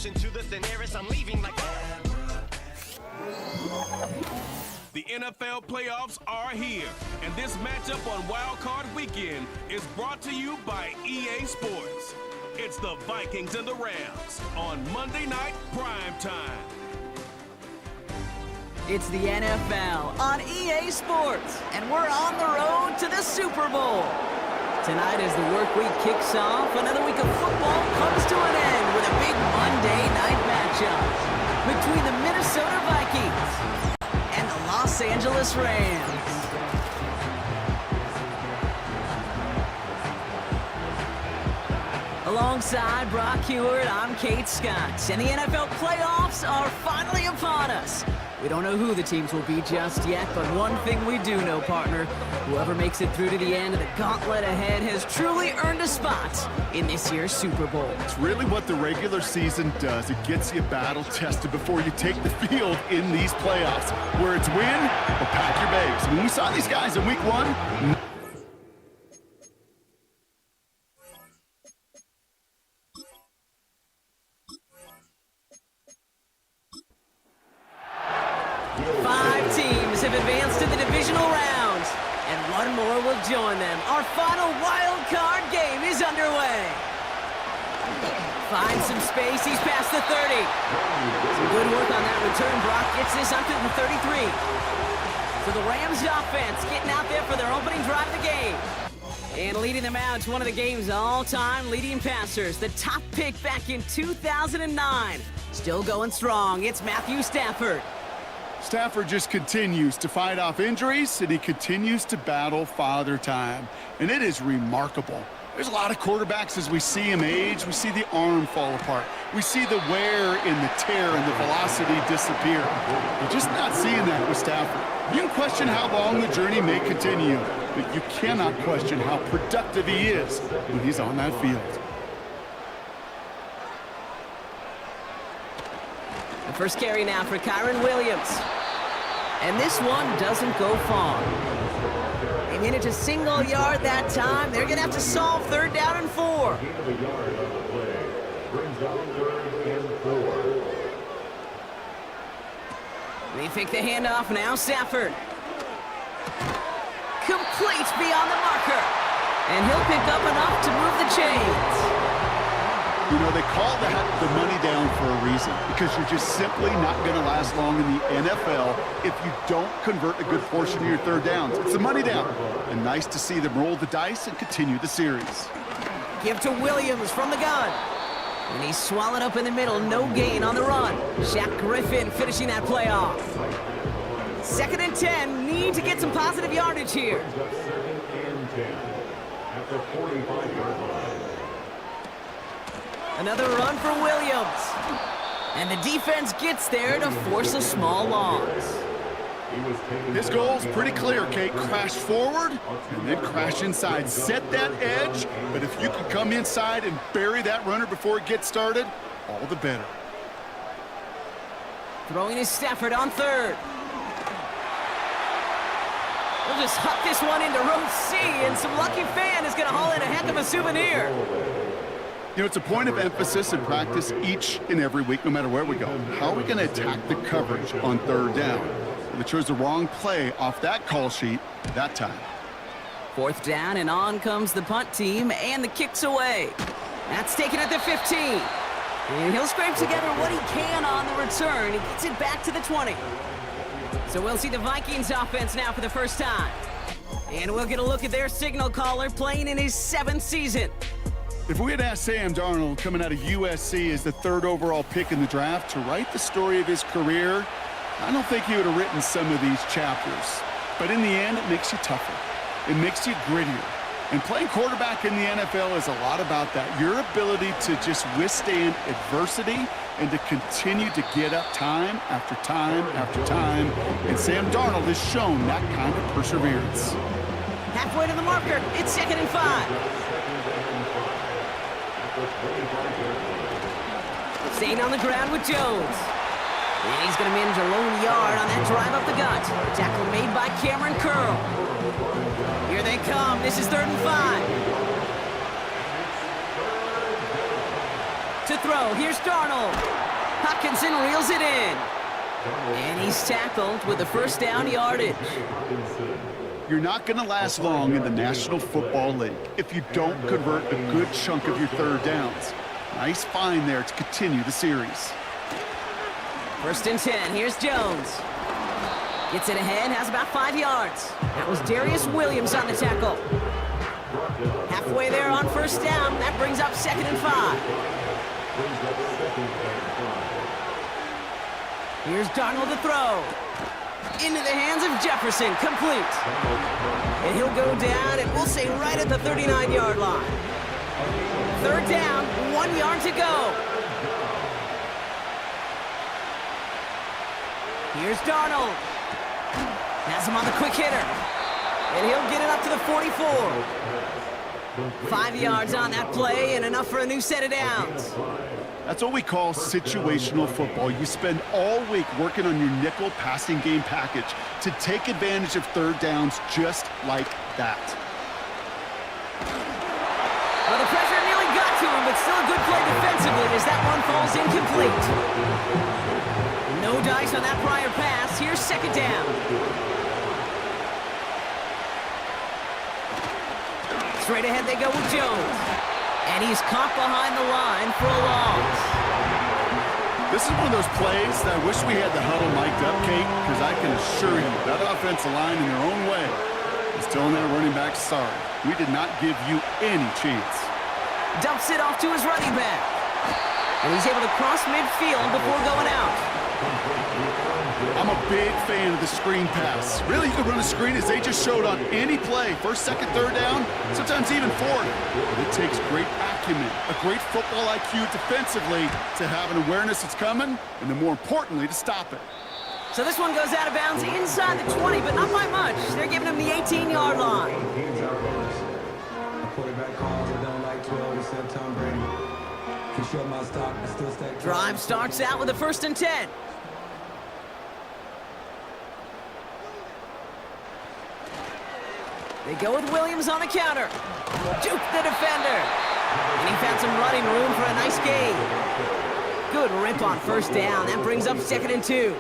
Crashing to the thin air as I'm leaving like The NFL playoffs are here, and this matchup on Wildcard Weekend is brought to you by EA Sports. It's the Vikings and the Rams on Monday Night Prime Time. It's the NFL on EA Sports, and we're on the road to the Super Bowl. Tonight, as the work week kicks off, another week of football comes to an end with a big Monday night matchup between the Minnesota Vikings and the Los Angeles Rams. Alongside Brock Hewitt, I'm Kate Scott, and the NFL playoffs are finally upon us. We don't know who the teams will be just yet, but one thing we do know, partner, whoever makes it through to the end of the gauntlet ahead has truly earned a spot in this year's Super Bowl. It's really what the regular season does. It gets you battle tested before you take the field in these playoffs, where it's win or pack your bags. When we saw these guys in week one, 5 teams have advanced to the divisional round, and one more will join them. Our final wild card game is underway. Finds some space, he's past the 30. Some good work on that return. Brock gets this up to the 33. So the Rams offense getting out there for their opening drive of the game. And leading them out, one of the game's all-time leading passers. The top pick back in 2009. Still going strong, it's Matthew Stafford. Stafford just continues to fight off injuries, and he continues to battle father time. And it is remarkable. There's a lot of quarterbacks as we see him age. We see the arm fall apart. We see the wear and the tear and the velocity disappear. You're just not seeing that with Stafford. You can question how long the journey may continue, but you cannot question how productive he is when he's on that field. The first carry now for Kyron Williams. And this one doesn't go far. They made it to single yard that time. They're going to have to solve 3rd down and 4. They fake the handoff now. Stafford. Complete beyond the marker. And he'll pick up enough to move the chains. You know, they call that the money down for a reason, because you're just simply not going to last long in the NFL if you don't convert a good portion of your 3rd downs. It's the money down. And nice to see them roll the dice and continue the series. Give to Williams from the gun. And he's swallowed up in the middle. No gain on the run. Shaq Griffin finishing that play off. 2nd and 10. Need to get some positive yardage here. Another run for Williams. And the defense gets there to force a small loss. His goal's pretty clear, Kate. Crash forward and then crash inside. Set that edge, but if you can come inside and bury that runner before it gets started, all the better. Throwing his Stafford on 3rd. We'll just huck this one into row C, and some lucky fan is going to haul in a heck of a souvenir. You know, it's a point of emphasis in practice each and every week, no matter where we go. How are we going to attack the coverage on 3rd down? They chose the wrong play off that call sheet that time. 4th down, and on comes the punt team, and the kick's away. That's taken at the 15. And he'll scrape together what he can on the return. He gets it back to the 20. So we'll see the Vikings offense now for the first time. And we'll get a look at their signal caller playing in his 7th season. If we had asked Sam Darnold, coming out of USC as the 3rd overall pick in the draft, to write the story of his career, I don't think he would have written some of these chapters. But in the end, it makes you tougher. It makes you grittier. And playing quarterback in the NFL is a lot about that. Your ability to just withstand adversity and to continue to get up time after time after time. And Sam Darnold has shown that kind of perseverance. Halfway to the marker. It's 2nd and 5. Staying on the ground with Jones. And he's going to manage a lone yard on that drive up the gut. Tackle made by Cameron Curl. Here they come. This is 3rd and 5. To throw. Here's Darnold. Hopkinson reels it in. And he's tackled with the first down yardage. You're not going to last long in the National Football League if you don't convert a good chunk of your third downs. Nice find there to continue the series. 1st and 10. Here's Jones. Gets it ahead, has about 5 yards. That was Darius Williams on the tackle. Halfway there on 1st down. That brings up 2nd and 5. Here's Darnold to throw. Into the hands of Jefferson, complete. And he'll go down, and we'll say right at the 39-yard line. 3rd down, 1 yard to go. Here's Darnold. Has him on the quick hitter. And he'll get it up to the 44. 5 yards on that play, and enough for a new set of downs. That's what we call situational football. You spend all week working on your nickel passing game package to take advantage of third downs just like that. Well, the pressure nearly got to him, but still a good play defensively as that one falls incomplete. No dice on that prior pass. Here's 2nd down. Straight ahead they go with Jones. And he's caught behind the line for a loss. This is one of those plays that I wish we had the huddle mic'd up, Kate, because I can assure you that offensive line in their own way is telling their running back, sorry, we did not give you any chance. Dumps it off to his running back. And he's able to cross midfield before going out. I'm a big fan of the screen pass. Really, you can run a screen as they just showed on any play. 1st, 2nd, 3rd down, sometimes even 4th. But it takes great acumen, a great football IQ defensively to have an awareness it's coming, and then more importantly, to stop it. So this one goes out of bounds inside the 20, but not by much. They're giving him the 18-yard line. Drive starts out with a 1st and 10. They go with Williams on the counter. Juke the defender. And he found some running room for a nice gain. Good rip on 1st down. That brings up 2nd and 2. 8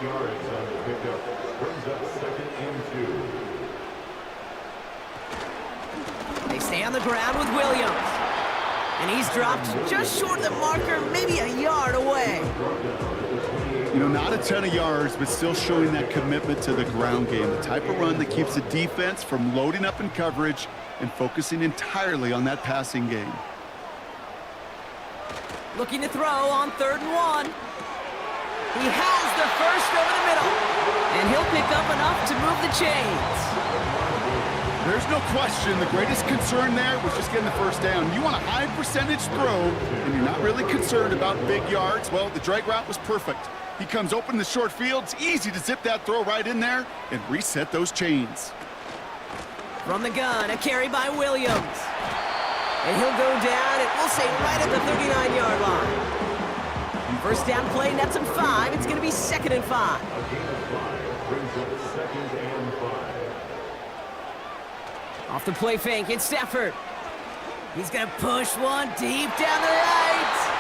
yards on the pickup. Brings up 2nd and 2. They stay on the ground with Williams. And he's dropped just short of the marker, maybe a yard away. You know, not a ton of yards, but still showing that commitment to the ground game. The type of run that keeps the defense from loading up in coverage and focusing entirely on that passing game. Looking to throw on 3rd and 1. He has the first over the middle. And he'll pick up enough to move the chains. There's no question the greatest concern there was just getting the 1st down. You want a high percentage throw, and you're not really concerned about big yards. Well, the drag route was perfect. He comes open in the short field. It's easy to zip that throw right in there and reset those chains. From the gun, a carry by Williams. And he'll go down, and we'll say right at the 39-yard line. 1st down play, nets him 5. It's going to be 2nd and 5. Off the play fake, it's Stafford. He's going to push one deep down the right.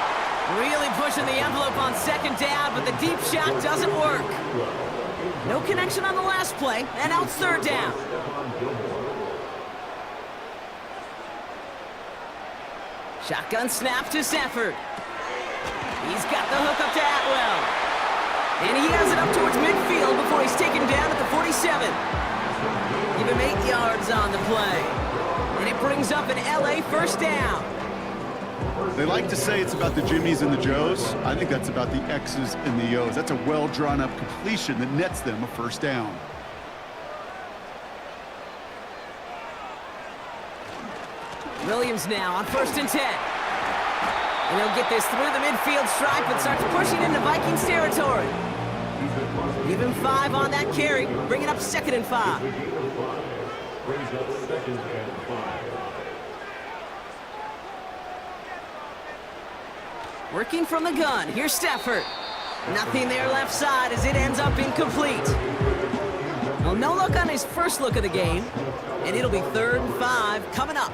Really pushing the envelope on 2nd down, but the deep shot doesn't work. No connection on the last play, and now it's 3rd down. Shotgun snap to Stafford. He's got the hook up to Atwell. And he has it up towards midfield before he's taken down at the 47. Give him 8 yards on the play. And it brings up an LA 1st down. They like to say it's about the Jimmies and the Joes. I think that's about the X's and the O's. That's a well-drawn-up completion that nets them a 1st down. Williams now on 1st and 10. And he'll get this through the midfield stripe and starts pushing into Vikings territory. Give him 5 on that carry, bringing up 2nd and 5. Brings up 2nd and 5. Working from the gun, here's Stafford. Nothing there left side as it ends up incomplete. Well, no luck on his first look of the game, and it'll be 3rd and 5 coming up.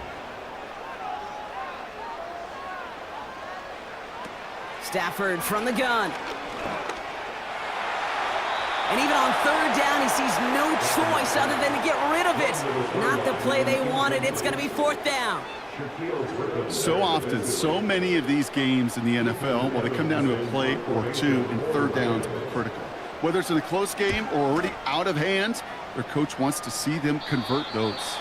Stafford from the gun. And even on third down, he sees no choice other than to get rid of it. Not the play they wanted. It's going to be fourth down. So often, so many of these games in the NFL, well, they come down to a play or two, and third downs are critical. Whether it's in a close game or already out of hand, their coach wants to see them convert those.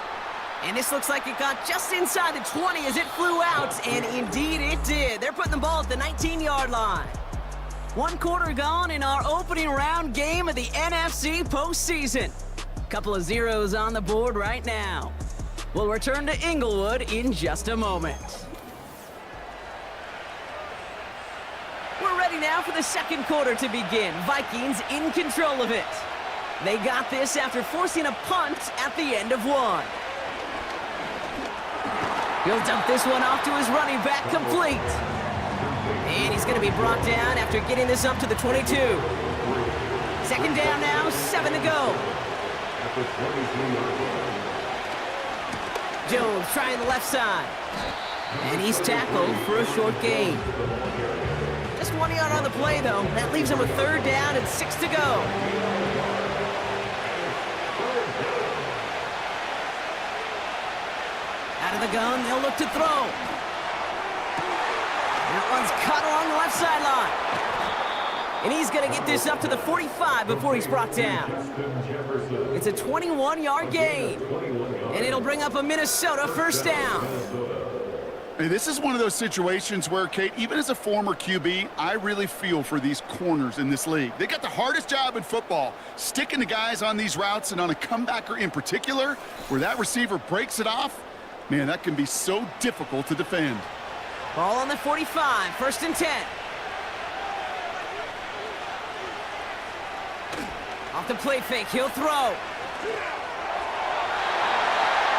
And this looks like it got just inside the 20 as it flew out, and indeed it did. They're putting the ball at the 19-yard line. 1 quarter gone in our opening round game of the NFC postseason. Couple of zeros on the board right now. We'll return to Inglewood in just a moment. We're ready now for the second quarter to begin. Vikings in control of it. They got this after forcing a punt at the end of one. He'll dump this one off to his running back, complete. And he's going to be brought down after getting this up to the 22. Second down now, 7 to go. Jones trying the left side. And he's tackled for a short gain. Just 1 yard on the play, though. That leaves him with third down and 6 to go. Out of the gun, they'll look to throw. That one's cut along the left sideline. And he's going to get this up to the 45 before he's brought down. It's a 21-yard gain. And it'll bring up a Minnesota first down. Hey, this is one of those situations where, Kate, even as a former QB, I really feel for these corners in this league. They got the hardest job in football, sticking to guys on these routes and on a comebacker in particular, where that receiver breaks it off. Man, that can be so difficult to defend. Ball on the 45, first and 10. Off the play fake, he'll throw.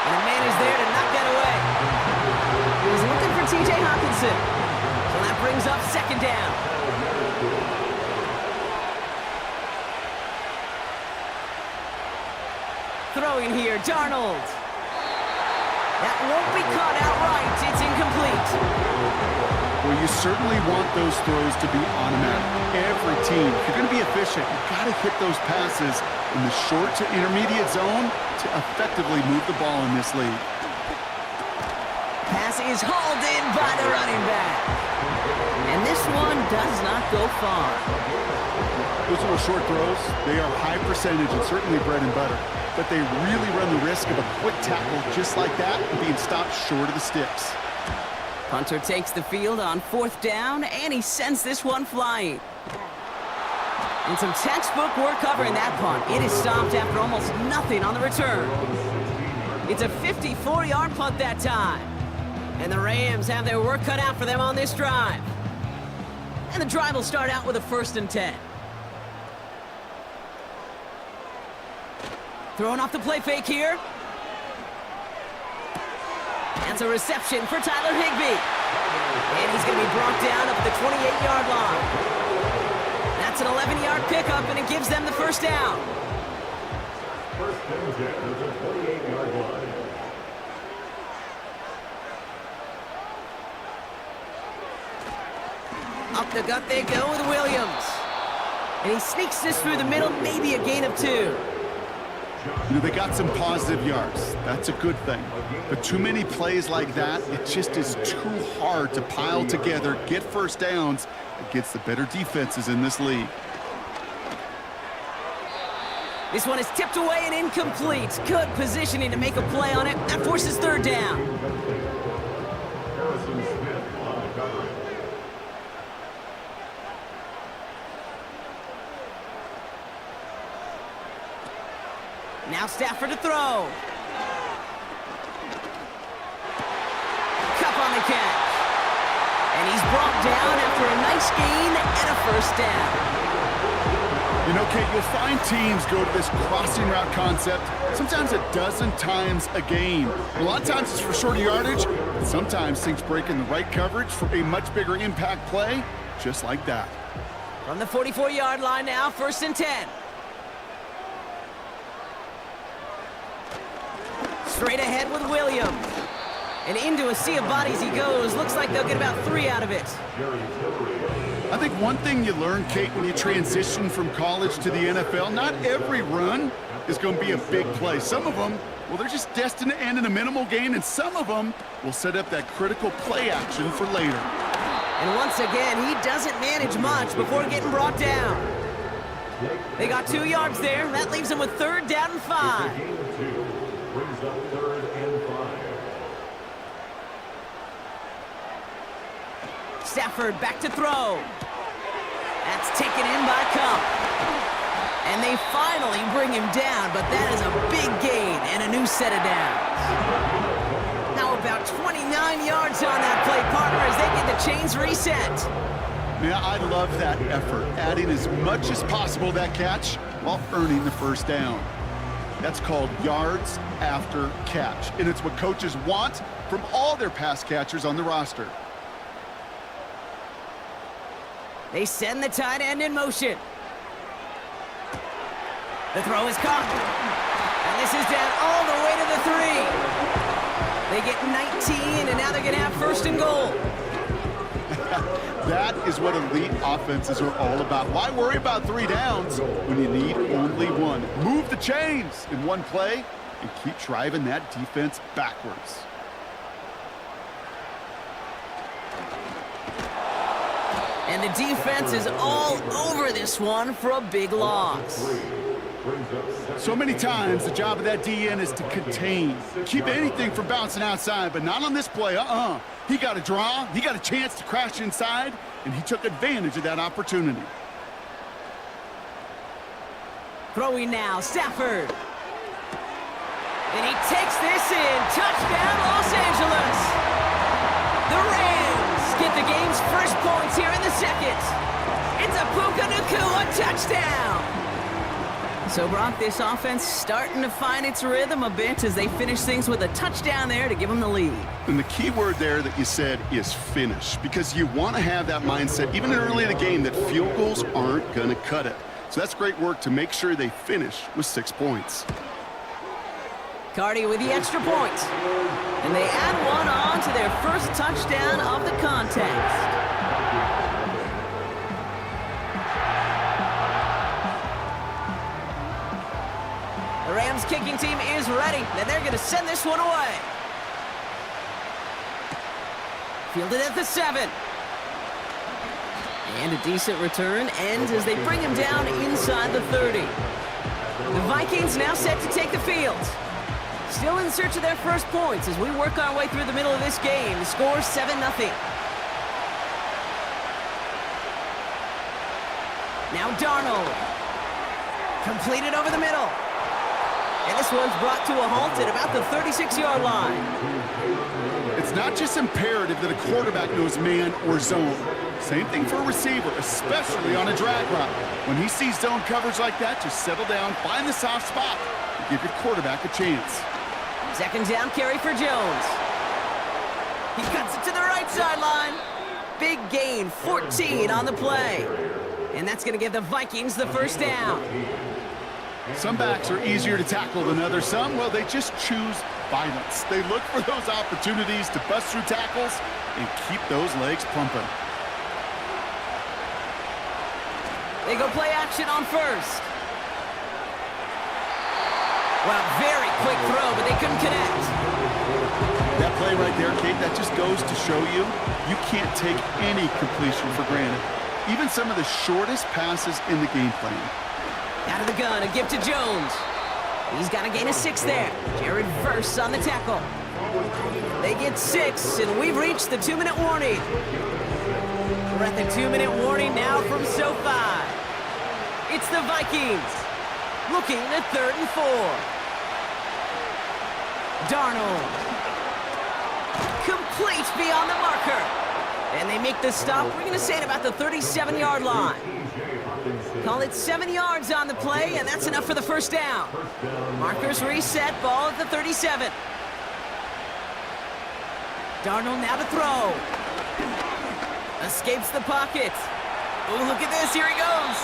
And the man is there to knock that away. He's looking for T.J. Hawkinson. So that brings up second down. Throwing here, Darnold. That won't be caught outright. It's incomplete. Well, you certainly want those throws to be automatic. Every team, if you're going to be efficient, you've got to hit those passes in the short to intermediate zone to effectively move the ball in this league. Pass is hauled in by the running back. And this one does not go far. Those little short throws, they are high percentage and certainly bread and butter. But they really run the risk of a quick tackle just like that and being stopped short of the sticks. Punter takes the field on fourth down, and he sends this one flying. And some textbook work covering that punt. It is stopped after almost nothing on the return. It's a 54-yard punt that time. And the Rams have their work cut out for them on this drive. And the drive will start out with a first and 10. Throwing off the play fake here. That's a reception for Tyler Higbee. And he's going to be brought down up at the 28-yard line. That's an 11-yard pickup, and it gives them the first down. First down at the 28-yard line. Up the gut they go with Williams. And he sneaks this through the middle, maybe a gain of 2. You know, they got some positive yards. That's a good thing. But too many plays like that, it just is too hard to pile together, get first downs against the better defenses in this league. This one is tipped away and incomplete. Good positioning to make a play on it. That forces third down. Now Stafford to throw. Cup on the catch. And he's brought down after a nice gain and a first down. You know, Kate, you'll find teams go to this crossing route concept sometimes a dozen times a game. A lot of times it's for shorter yardage, but sometimes things break in the right coverage for a much bigger impact play, just like that. From the 44-yard line now, first and 10. Straight ahead with Williams. And into a sea of bodies he goes. Looks like they'll get about 3 out of it. I think one thing you learn, Kate, when you transition from college to the NFL, not every run is going to be a big play. Some of them, well, they're just destined to end in a minimal gain, and some of them will set up that critical play action for later. And once again, he doesn't manage much before getting brought down. They got 2 yards there. That leaves them with 3rd down and 5. Gain of 2 brings up 3rd and 5. Stafford back to throw. That's taken in by Cup. And they finally bring him down, but that is a big gain and a new set of downs. Now about 29 yards on that play, partner, as they get the chains reset. Man, I love that effort, adding as much as possible to that catch while earning the 1st down. That's called yards after catch, and it's what coaches want from all their pass catchers on the roster. They send the tight end in motion. The throw is caught. And this is down all the way to the 3. They get 19, and now they're going to have 1st and goal. That is what elite offenses are all about. Why worry about 3 downs when you need only 1? Move the chains in one play and keep driving that defense backwards. And the defense is all over this one for a big loss. So many times, the job of that DN is to contain. Keep anything from bouncing outside, but not on this play. He got a draw, he got a chance to crash inside, and he took advantage of that opportunity. Throwing now, Stafford. And he takes this in. Touchdown, Los Angeles. The Rams get the game's first points here in the 2nd. It's a Puka Nacua touchdown. So, Brock, this offense starting to find its rhythm a bit as they finish things with a touchdown there to give them the lead. And the key word there that you said is finish, because you want to have that mindset, even early in the game, that field goals aren't going to cut it. So that's great work to make sure they finish with 6 points. Cardi with the extra point. And they add one on to their first touchdown of the contest. The Rams kicking team is ready, and they're going to send this one away. Fielded at the 7. And a decent return ends as they bring him down inside the 30. The Vikings now set to take the field. Still in search of their first points as we work our way through the middle of this game. The score 7-0. Now Darnold. Completed over the middle. And this one's brought to a halt at about the 36-yard line. It's not just imperative that a quarterback knows man or zone. Same thing for a receiver, especially on a drag route. When he sees zone coverage like that, just settle down, find the soft spot, and give your quarterback a chance. 2nd down carry for Jones. He cuts it to the right sideline. Big gain, 14 on the play. And that's going to give the Vikings the 1st down. Some backs are easier to tackle than others. Some, well, they just choose violence. They look for those opportunities to bust through tackles and keep those legs pumping. They go play action on 1st. Well, very quick throw, but they couldn't connect. That play right there, Kate, that just goes to show you can't take any completion for granted. Even some of the shortest passes in the game plan. Out of the gun, a give to Jones. He's got a gain of 6 there. Jared Verse on the tackle. They get 6, and we've reached the 2-minute warning. We're at the 2-minute warning now from SoFi. It's the Vikings looking at 3rd and 4. Darnold. Complete beyond the marker. And they make the stop. We're going to say at about the 37-yard line. Call it 7 yards on the play, and that's enough for the 1st down. Markers reset, ball at the 37. Darnold now to throw. Escapes the pocket. Oh, look at this, here he goes.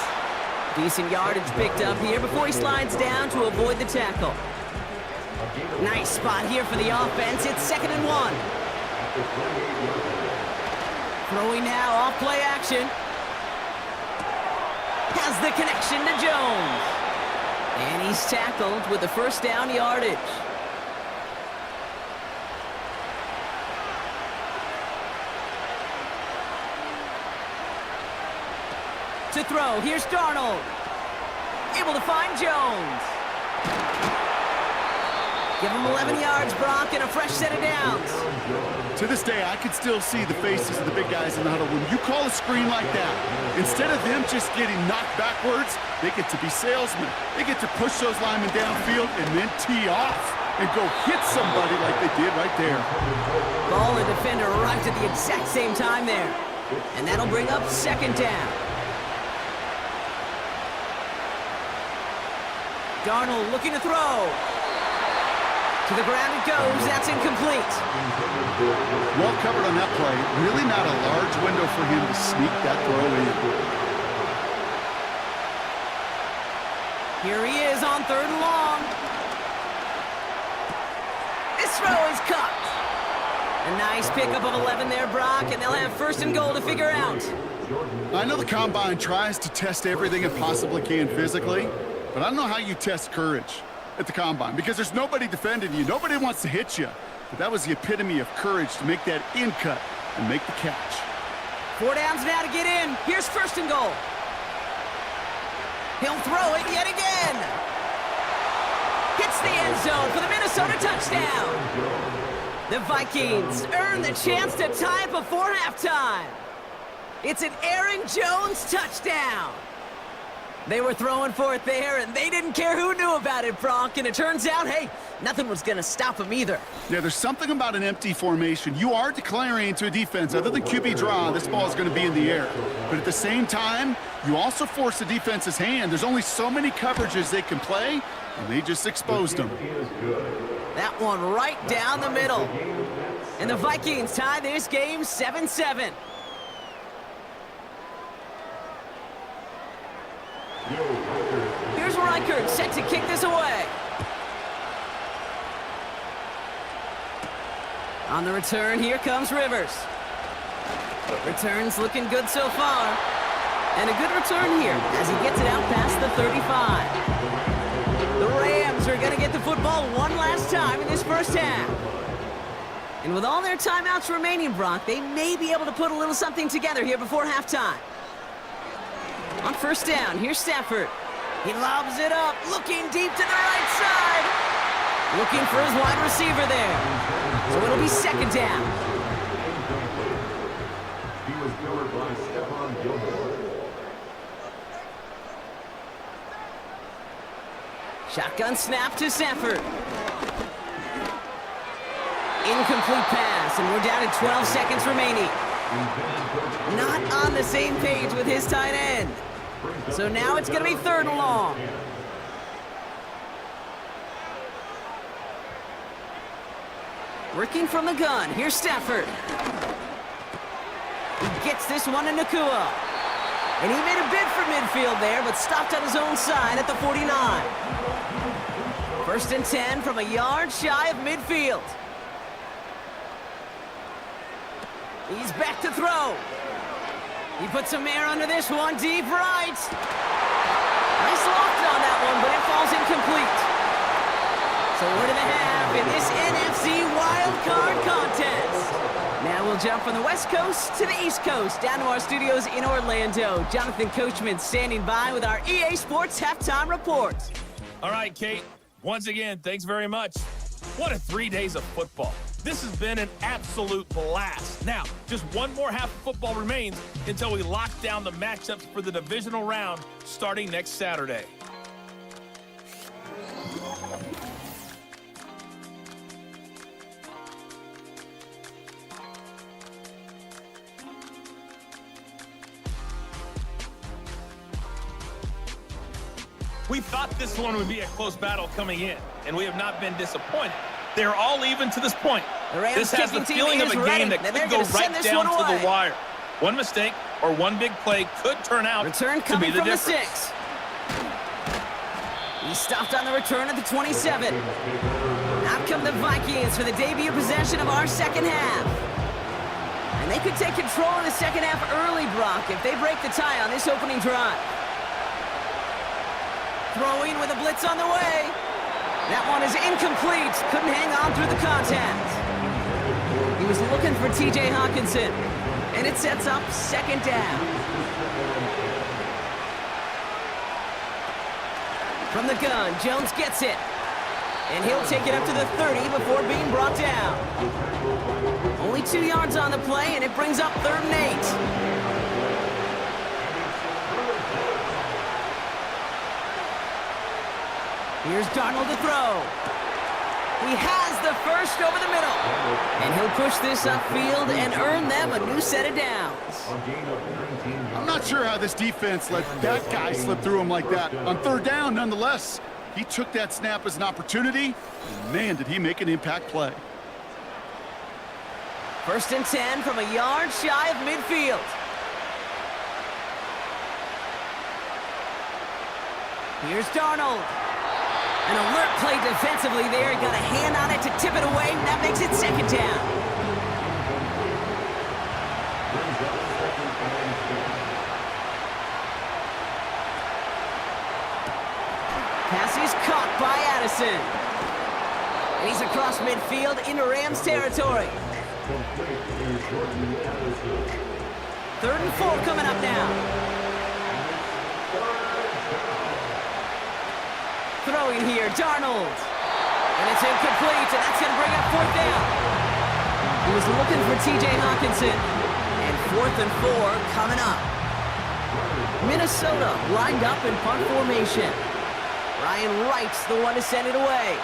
Decent yardage picked up here before he slides down to avoid the tackle. Nice spot here for the offense. It's 2nd and 1. Throwing now off play action. Has the connection to Jones. And he's tackled with the first down yardage. To throw, here's Darnold. Able to find Jones. Give him 11 yards, Brock, and a fresh set of downs. To this day, I can still see the faces of the big guys in the huddle. When you call a screen like that, instead of them just getting knocked backwards, they get to be salesmen. They get to push those linemen downfield and then tee off and go hit somebody like they did right there. Ball and defender arrived at the exact same time there. And that'll bring up second down. Darnold looking to throw. To the ground it goes. That's incomplete. Well covered on that play. Really not a large window for him to sneak that throw in. Here he is on 3rd and long. This throw is caught. A nice pickup of 11 there, Brock, and they'll have 1st and goal to figure out. I know the Combine tries to test everything it possibly can physically, but I don't know how you test courage at the Combine because there's nobody defending you. Nobody wants to hit you. But that was the epitome of courage to make that in cut and make the catch. 4 downs now to get in. Here's 1st and goal. He'll throw it yet again. Hits the end zone for the Minnesota touchdown. The Vikings earn the chance to tie it before halftime. It's an Aaron Jones touchdown. They were throwing for it there, and they didn't care who knew about it, Brock. And it turns out, hey, nothing was going to stop them either. Yeah, there's something about an empty formation. You are declaring to a defense, other than QB draw, this ball is going to be in the air. But at the same time, you also force the defense's hand. There's only so many coverages they can play, and they just exposed them. That one right down the middle. And the Vikings tie this game 7-7. Here's Wildcard set to kick this away. On the return, here comes Rivers. Return's looking good so far. And a good return here as he gets it out past the 35. The Rams are going to get the football one last time in this first half. And with all their timeouts remaining, Brock, they may be able to put a little something together here before halftime. On 1st down, here's Stafford. He lobs it up, looking deep to the right side. Looking for his wide receiver there. So it'll be 2nd down. He was covered by Stephon Gilmore. Shotgun snap to Stafford. Incomplete pass, and we're down to 12 seconds remaining. Not on the same page with his tight end. So now it's going to be 3rd and long. Working from the gun. Here's Stafford. He gets this one to Nakua. And he made a bid for midfield there, but stopped on his own side at the 49. 1st and 10 from a yard shy of midfield. He's back to throw. He puts some air under this one, deep right. Nice loft on that one, but it falls incomplete. So we're to the half in this NFC Wildcard contest. Now we'll jump from the West Coast to the East Coast, down to our studios in Orlando. Jonathan Coachman standing by with our EA Sports Halftime Report. All right, Kate. Once again, thanks very much. What a 3 days of football. This has been an absolute blast. Now, just one more half of football remains until we lock down the matchups for the divisional round starting next Saturday. We thought this one would be a close battle coming in, and we have not been disappointed. They're all even to this point. This has the feeling of a game that could go right down to the wire. One mistake or one big play could turn out to be the difference. 6. He stopped on the return at the 27. Out come the Vikings for the debut possession of our second half. And they could take control in the second half early, Brock, if they break the tie on this opening drive. Throwing with a blitz on the way. That one is incomplete. Couldn't hang on through the contact. He was looking for T.J. Hawkinson. And it sets up second down. From the gun, Jones gets it. And he'll take it up to the 30 before being brought down. Only 2 yards on the play, and it brings up 3rd and 8. Here's Darnold to throw. He has the first over the middle. And he'll push this upfield and earn them a new set of downs. I'm not sure how this defense let that guy slip through him like that. On 3rd down, nonetheless, he took that snap as an opportunity. And man, did he make an impact play. 1st and 10 from a yard shy of midfield. Here's Darnold. An alert play defensively there. He got a hand on it to tip it away, and that makes it 2nd down. Pass is caught by Addison. And he's across midfield into Rams territory. 3rd and 4 coming up now. Throwing here, Darnold. And it's incomplete, and that's going to bring up 4th down. He was looking for T.J. Hawkinson. And 4th and 4 coming up. Minnesota lined up in punt formation. Ryan Wright's the one to send it away.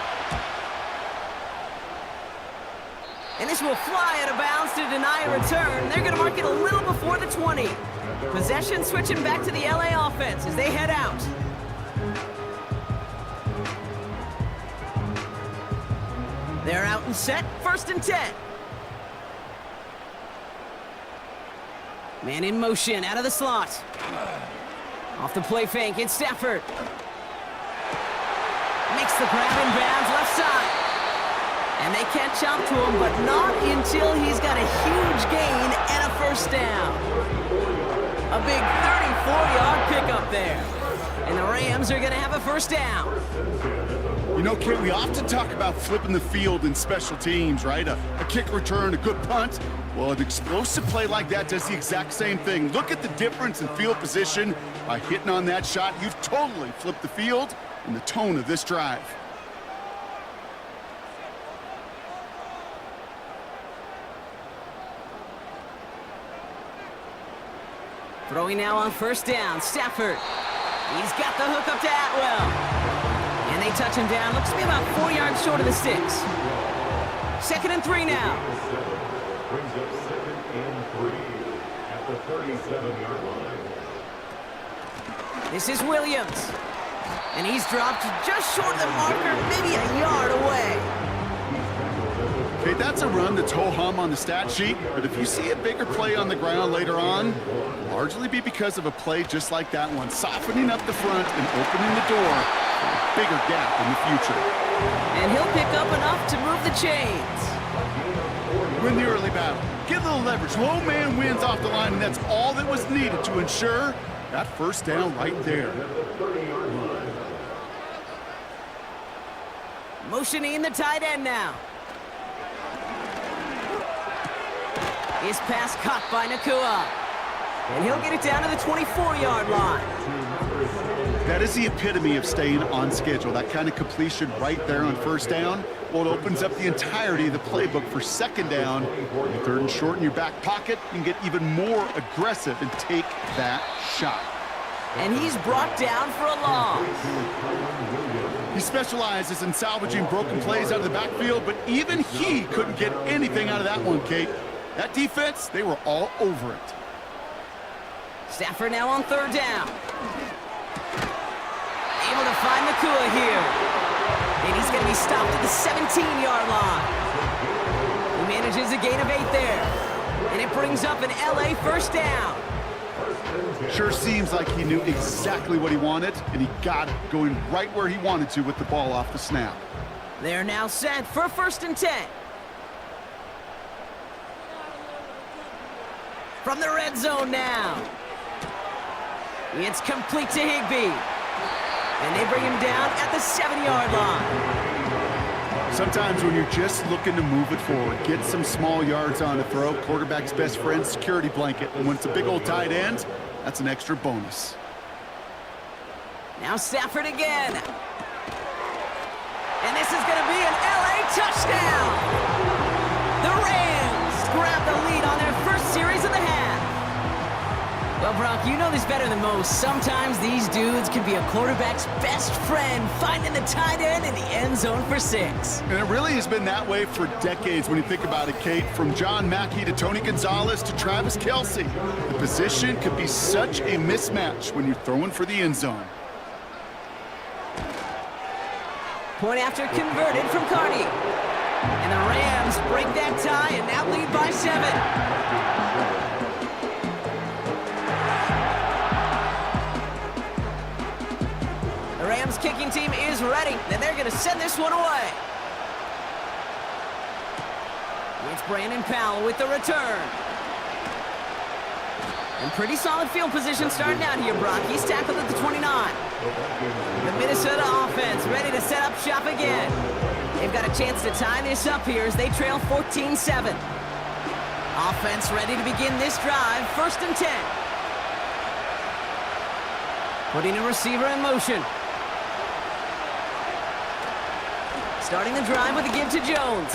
And this will fly out of bounds to deny a return. They're going to mark it a little before the 20. Possession switching back to the LA offense as they head out. They're out and set, 1st and 10. Man in motion, out of the slot. Off the play fake, it's Stafford. Makes the grab in bounds, left side. And they catch up to him, but not until he's got a huge gain and a 1st down. A big 34-yard pickup there. And the Rams are going to have a 1st down. You know, Kate, we often talk about flipping the field in special teams, right? A kick return, a good punt. Well, an explosive play like that does the exact same thing. Look at the difference in field position. By hitting on that shot, you've totally flipped the field and the tone of this drive. Throwing now on 1st down, Stafford. He's got the hook up to Atwell. And they touch him down. Looks to be about 4 yards short of the sticks. 2nd and 3 now. Brings up 2nd and 3 at the 37-yard line. This is Williams. And he's dropped just short of the marker, maybe a yard away. Okay, that's a run that's ho-hum on the stat sheet, but if you see a bigger play on the ground later on, largely be because of a play just like that one, softening up the front and opening the door for a bigger gap in the future. And he'll pick up enough to move the chains. Win the early battle. Get a little leverage. Low man wins off the line, and that's all that was needed to ensure that 1st down right there. Motioning the tight end now. His pass caught by Nakua. And he'll get it down to the 24-yard line. That is the epitome of staying on schedule. That kind of completion right there on 1st down. Well, it opens up the entirety of the playbook for 2nd down. 3rd and short in your back pocket. You can get even more aggressive and take that shot. And he's brought down for a loss. He specializes in salvaging broken plays out of the backfield, but even he couldn't get anything out of that one, Kate. That defense, they were all over it. Stafford now on 3rd down. Able to find Nakua here. And he's going to be stopped at the 17-yard line. He manages a gain of 8 there. And it brings up an LA 1st down. Sure seems like he knew exactly what he wanted, and he got it going right where he wanted to with the ball off the snap. They're now set for 1st and 10. From the red zone now. It's complete to Higbee. And they bring him down at the 7-yard line. Sometimes when you're just looking to move it forward, get some small yards on the throw, quarterback's best friend, security blanket. And when it's a big old tight end, that's an extra bonus. Now Stafford again. And this is going to be an LA touchdown. The Rams grab the lead on their first series of the half. Well, Brock, you know this better than most. Sometimes these dudes can be a quarterback's best friend, finding the tight end in the end zone for 6. And it really has been that way for decades when you think about it, Kate. From John Mackey to Tony Gonzalez to Travis Kelce. The position could be such a mismatch when you're throwing for the end zone. Point after converted from Carney. And the Rams break that tie and now lead by 7. The Rams kicking team is ready, and they're going to send this one away. It's Brandon Powell with the return. And pretty solid field position starting out here, Brock. He's tackled at the 29. The Minnesota offense ready to set up shop again. They've got a chance to tie this up here as they trail 14-7. Offense ready to begin this drive, 1st and 10. Putting a receiver in motion. Starting the drive with a give to Jones.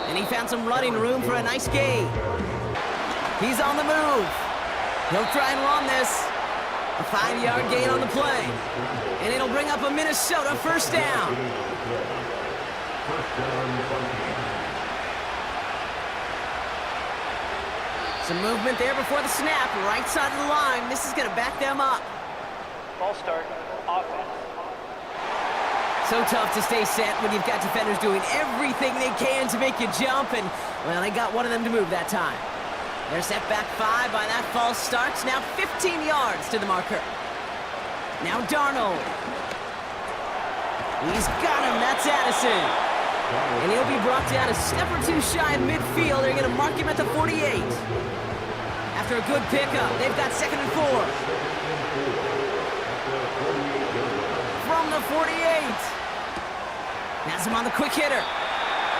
And he found some running room for a nice gain. He's on the move. He'll try and run this. A 5-yard gain on the play. And it'll bring up a Minnesota first down. Some movement there before the snap. Right side of the line. This is going to back them up. Ball start. Offense. So tough to stay set when you've got defenders doing everything they can to make you jump. And, well, they got one of them to move that time. They're set back 5 by that false start. Now 15 yards to the marker. Now Darnold. He's got him. That's Addison. And he'll be brought down a step or two shy of midfield. They're going to mark him at the 48. After a good pickup, they've got 2nd and 4. From the 48. Has him on the quick hitter.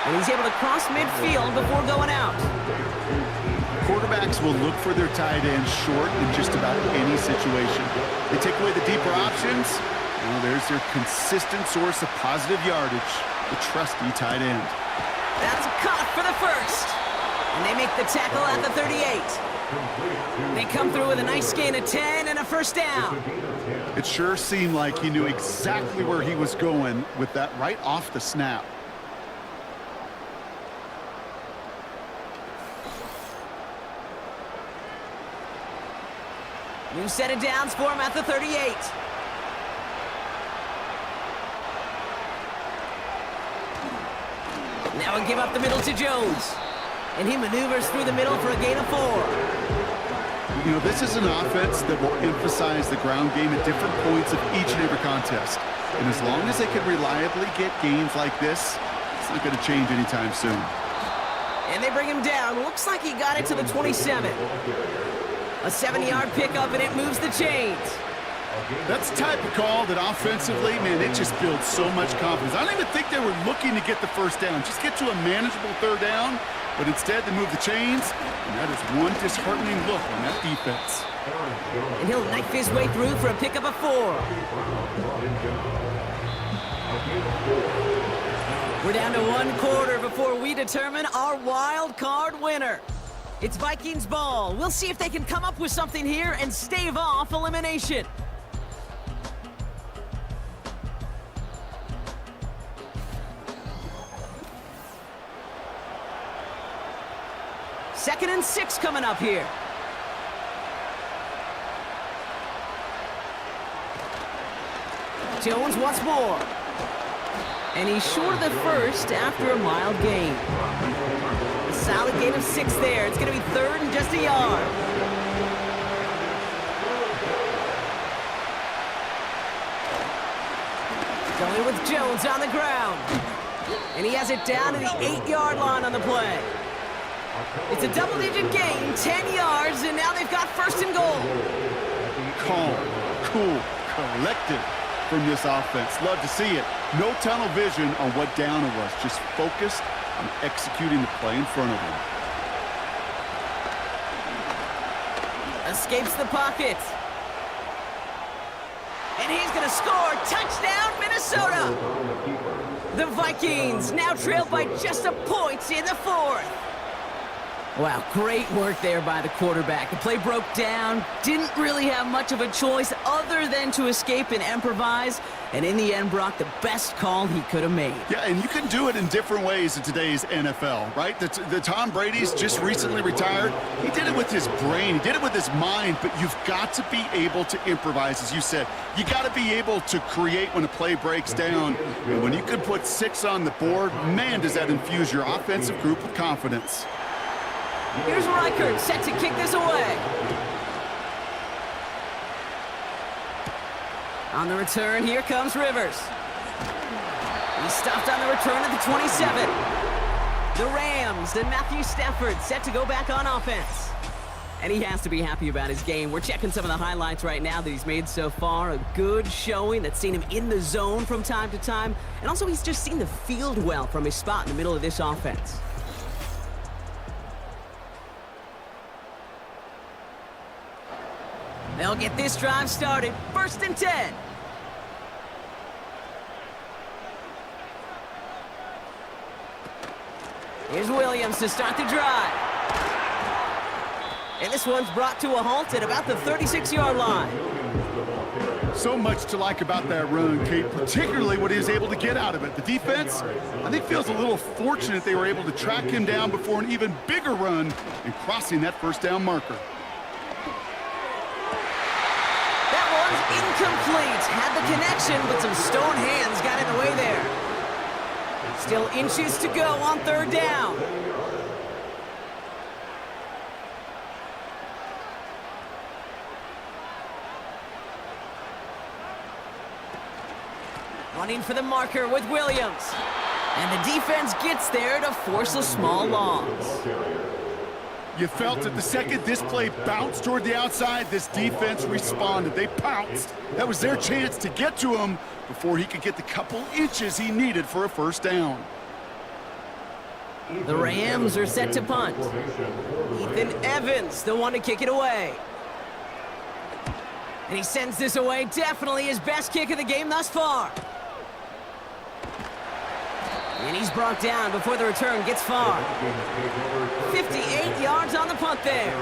And he's able to cross midfield before going out. Quarterbacks will look for their tight end short in just about any situation. They take away the deeper options. Well, there's their consistent source of positive yardage, the trusty tight end. That's caught for the first. And they make the tackle at the 38. They come through with a nice gain of 10 and a first down. It sure seemed like he knew exactly where he was going with that right off the snap. New set of downs for him at the 38. Now we give up the middle to Jones. And he maneuvers through the middle for a gain of 4. You know, this is an offense that will emphasize the ground game at different points of each and every contest. And as long as they can reliably get gains like this, it's not going to change anytime soon. And they bring him down. Looks like he got it to the 27. A 7-yard pickup, and it moves the chains. That's the type of call that offensively, man, it just builds so much confidence. I don't even think they were looking to get the first down. Just get to a manageable 3rd down, but instead they move the chains, and that is one disheartening look on that defense. And he'll knife his way through for a pickup of 4. We're down to 1 quarter before we determine our wild card winner. It's Vikings ball. We'll see if they can come up with something here and stave off elimination. Second and 6 coming up here. Jones once more. And he's short of the first after a mild gain. A solid gain of 6 there. It's going to be 3rd and just a yard. Going with Jones on the ground. And he has it down to the 8-yard line on the play. It's a double-digit gain, 10 yards, and now they've got 1st and goal. Calm, cool, collected from this offense. Love to see it. No tunnel vision on what down it was. Just focused on executing the play in front of him. Escapes the pocket. And he's going to score. Touchdown, Minnesota. The Vikings now trail by just a point in the fourth. Wow, great work there by the quarterback. The play broke down, didn't really have much of a choice other than to escape and improvise. And in the end, Brock, the best call he could have made. Yeah, and you can do it in different ways in today's NFL, right? The Tom Brady's just recently retired. He did it with his brain. He did it with his mind, but you've got to be able to improvise, as you said. You got to be able to create when a play breaks down. And when you can put 6 on the board, man, does that infuse your offensive group with confidence. Here's Wildcard set to kick this away. On the return, here comes Rivers. He's stopped on the return at the 27. The Rams and Matthew Stafford set to go back on offense. And he has to be happy about his game. We're checking some of the highlights right now that he's made so far. A good showing that's seen him in the zone from time to time. And also he's just seen the field well from his spot in the middle of this offense. They'll get this drive started. 1st and 10. Here's Williams to start the drive. And this one's brought to a halt at about the 36-yard line. So much to like about that run, Kate, particularly what he was able to get out of it. The defense, I think, feels a little fortunate they were able to track him down before an even bigger run and crossing that 1st down marker. Incomplete. Had the connection, but some stone hands got in the way there. Still inches to go on 3rd down. Running for the marker with Williams. And the defense gets there to force a small loss. You felt it the second this play bounced toward the outside, this defense responded. They pounced. That was their chance to get to him before he could get the couple inches he needed for a 1st down. The Rams are set to punt. Ethan Evans, the one to kick it away. And he sends this away. Definitely his best kick of the game thus far. And he's brought down before the return gets far. 58 yards on the punt there.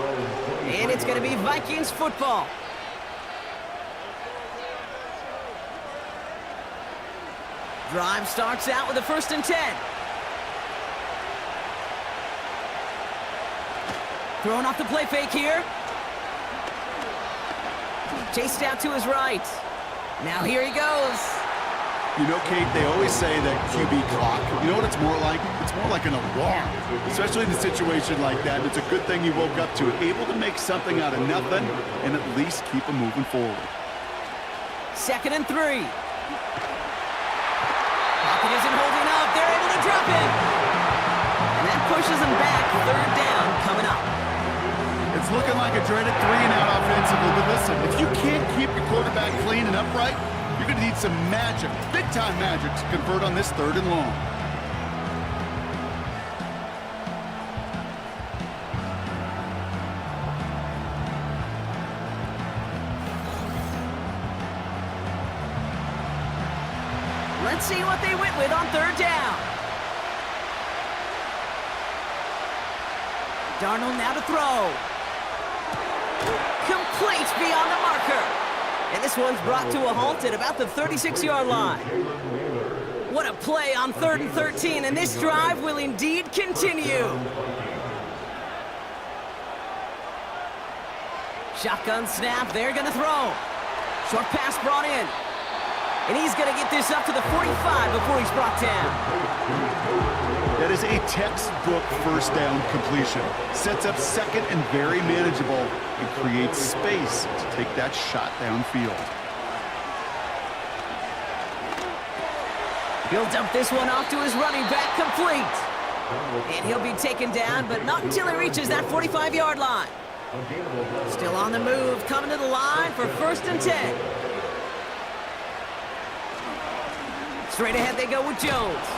And it's going to be Vikings football. Drive starts out with a 1st and 10. Throwing off the play fake here. Chased out to his right. Now here he goes. You know, Kate, they always say that QB clock, you know what it's more like? It's more like an alarm, especially in a situation like that. It's a good thing you woke up to it, able to make something out of nothing and at least keep them moving forward. 2nd and 3. Pocket isn't holding up. They're able to drop it. And that pushes them back. 3rd down coming up. It's looking like a dreaded 3-and-out offensively, but listen, if you can't keep your quarterback clean and upright, you're going to need some magic, big-time magic, to convert on this 3rd and long. Let's see what they went with on 3rd down. Darnold now to throw. Complete beyond the marker. And this one's brought to a halt at about the 36-yard line. What a play on 3rd and 13, and this drive will indeed continue. Shotgun snap, they're going to throw. Short pass brought in. And he's going to get this up to the 45 before he's brought down. That is a textbook 1st down completion. Sets up 2nd and very manageable and creates space to take that shot downfield. He'll dump this one off to his running back, complete. And he'll be taken down, but not until he reaches that 45-yard line. Still on the move, coming to the line for 1st and 10. Straight ahead they go with Jones.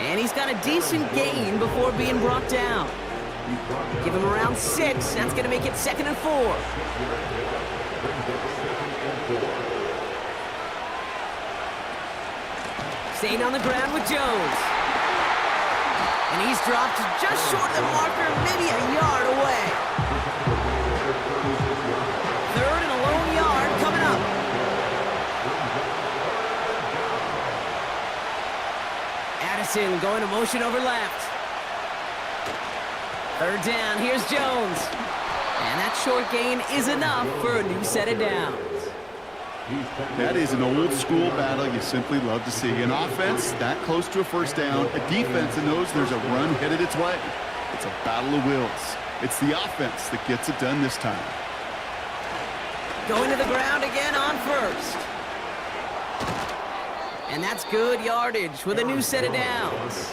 And he's got a decent gain before being brought down. Give him around 6. That's going to make it 2nd and 4. Staying on the ground with Jones. And he's dropped just short of the marker, maybe a yard away. 3rd and a lone yard coming up. Addison going to motion over left. 3rd down, here's Jones. And that short gain is enough for a new set of downs. That is an old-school battle you simply love to see. An offense that close to a 1st down, a defense that knows there's a run headed its way. It's a battle of wills. It's the offense that gets it done this time. Going to the ground again on 1st. And that's good yardage with a new set of downs.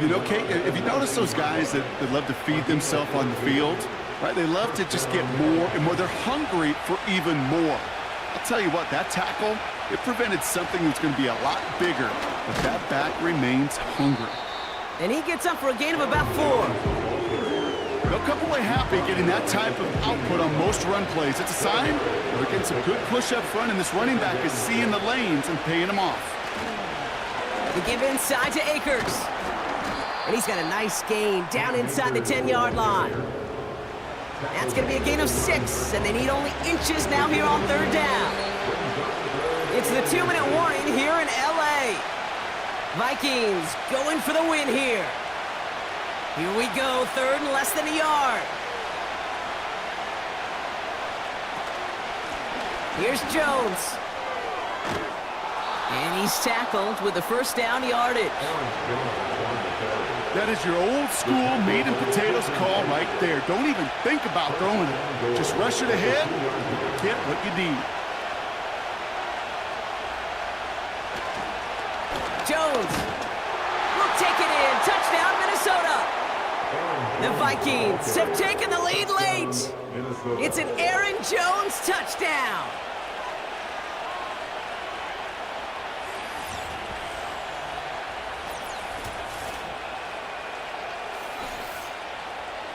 You know, Kate, if you notice those guys that love to feed themselves on the field, right? They love to just get more and more. They're hungry for even more. I'll tell you what, that tackle, it prevented something that's going to be a lot bigger, but that back remains hungry. And he gets up for a gain of about 4. They'll come away happy getting that type of output on most run plays. It's a sign they're getting some good push up front, and this running back is seeing the lanes and paying them off. They give inside to Akers. And he's got a nice gain down inside the 10-yard line. That's going to be a gain of 6, and they need only inches now here on 3rd down. It's the 2-minute warning here in L.A. Vikings going for the win here. Here we go, 3rd and less than a yard. Here's Jones. And he's tackled with the 1st down yardage. That is your old school meat and potatoes call right there. Don't even think about throwing it. Just rush it ahead, get what you need. Jones will take it in. Touchdown, Minnesota. The Vikings have taken the lead late. It's an Aaron Jones touchdown.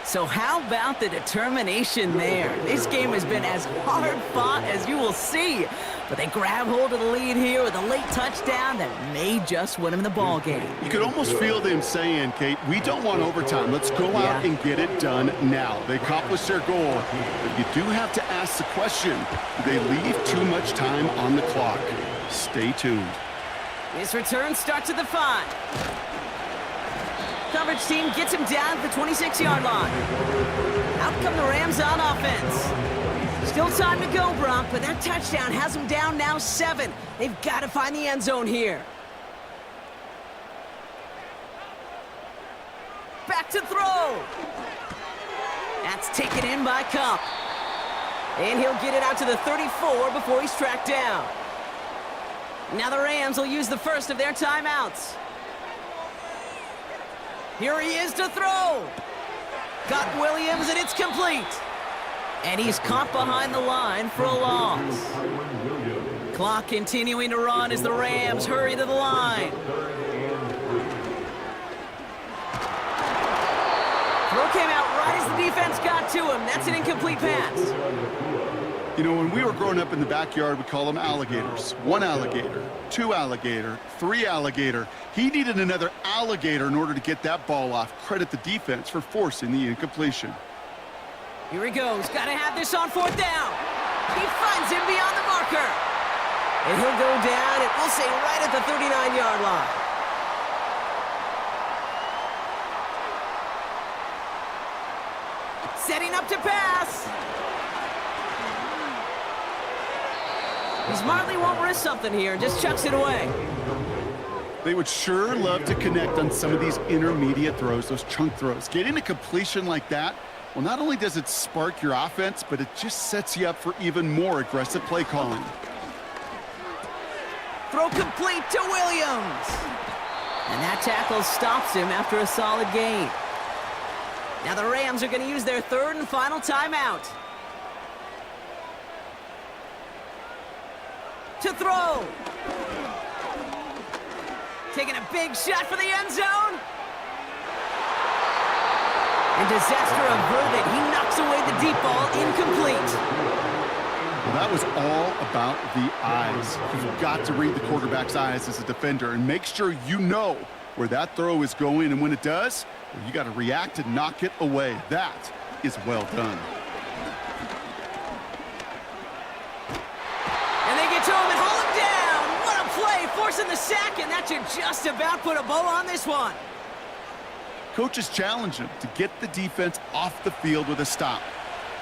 So how about the determination there? This game has been as hard fought as you will see. But they grab hold of the lead here with a late touchdown that may just win them the ball game. You could almost feel them saying, Kate, we don't want overtime. Let's go out and get it done now. They accomplished their goal. But you do have to ask the question, do they leave too much time on the clock? Stay tuned. This return starts at the 5. Coverage team gets him down at the 26-yard line. Out come the Rams on offense. Still time to go, Brock, but that touchdown has them down now 7. They've got to find the end zone here. Back to throw. That's taken in by Cup. And he'll get it out to the 34 before he's tracked down. Now the Rams will use the first of their timeouts. Here he is to throw. Got Williams, and it's complete. And he's caught behind the line for a loss. Clock continuing to run as the Rams hurry to the line. Throw came out right as the defense got to him. That's an incomplete pass. You know, when we were growing up in the backyard, we call them alligators. 1 alligator, 2 alligator, 3 alligator. He needed another alligator in order to get that ball off. Credit the defense for forcing the incompletion. Here he goes. Got to have this on 4th down. He finds him beyond the marker. And he'll go down, and we'll say right at the 39-yard line. Setting up to pass. He smartly won't risk something here and just chucks it away. They would sure love to connect on some of these intermediate throws, those chunk throws. Getting a completion like that, well, not only does it spark your offense, but it just sets you up for even more aggressive play calling. Throw complete to Williams. And that tackle stops him after a solid gain. Now the Rams are going to use their 3rd and final timeout. To throw. taking a big shot for the end zone. And disaster averted. He knocks away the deep ball, incomplete. Well, that was all about the eyes. You've got to read the quarterback's eyes as a defender and make sure you know where that throw is going, and when it does, well, you got to react and knock it away. That is well done. And they get to him and haul him down. What a play, forcing the sack, and that should just about put a bow on this one. Coaches challenge him to get the defense off the field with a stop.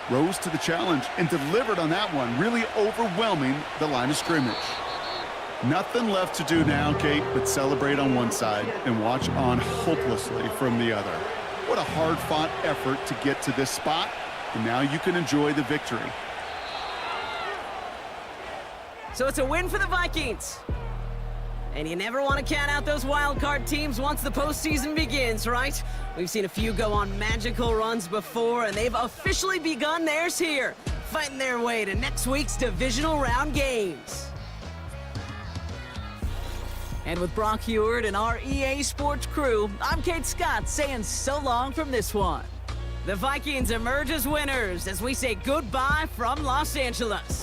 Rose to the challenge and delivered on that one, really overwhelming the line of scrimmage. Nothing left to do now, Kate, but celebrate on one side and watch on hopelessly from the other. What a hard-fought effort to get to this spot, and now you can enjoy the victory. So it's a win for the Vikings. And you never want to count out those wild card teams once the postseason begins, right? We've seen a few go on magical runs before, and they've officially begun theirs here, fighting their way to next week's divisional round games. And with Brock Heward and our EA Sports crew, I'm Kate Scott saying so long from this one. The Vikings emerge as winners as we say goodbye from Los Angeles.